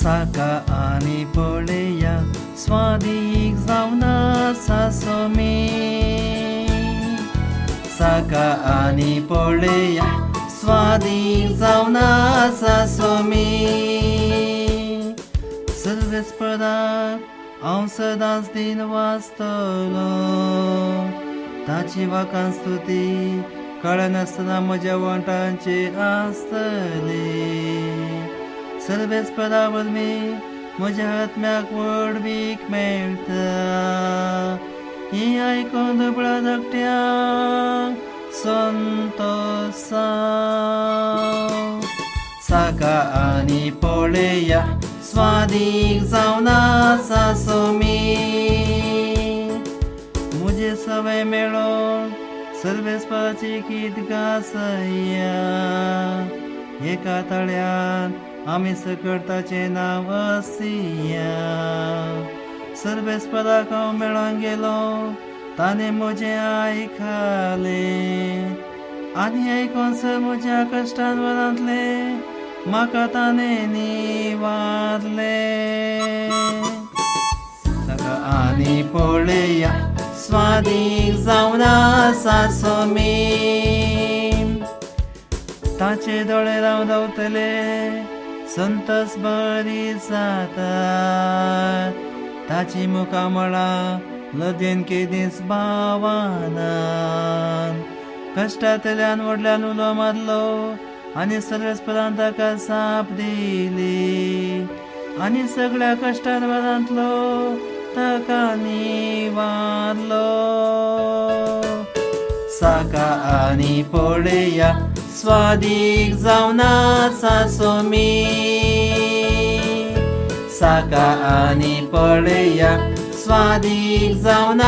साका आणि पळया स्वादीक जावन सासो मी साका आणि पळया स्वादीक जावन सासो मी सर्वेस्पदाक हांव सदांच दिन वाचतलो ताची वाखाण स्तुती कळनासतना म्हज्या वंटांचे आसतले सर्वेस्पदा वरवी म्हज्या आत्म्याक व्हड वीख मेळटा ही आयकून दुबळ्या धाकट्यांक संतोष साका आणि पळया स्वादीक जावन सासो मी म्हजे सवय मेळोन सर्वेस्पदाची गीत गासया एका तळ्यान आमी सकट ताचें नांव आसिया सर्वेस्पदाक हांव मेळोंक गेलो ताणें म्हजें आयकले आनी आयकोन म्हज्या कश्टान वरांतले म्हाका ताणें निवारले साका आनी पळया स्वादीक जावन सासो मी ताचे दोळे रावतले संतोष बरी जातात ताची मुखामळां लदेनके दीस भावानान कश्टांतल्यान व्हडल्यान उलो मारलो आनी सर्वेस्पदान ताका साप दिली आनी सगळ्या कश्टान वरांतलो ताका निवारलो साका आनी पळया स्वादीक जावन सासो मी साका आनी पळया स्वादीक जावन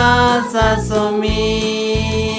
सासो मी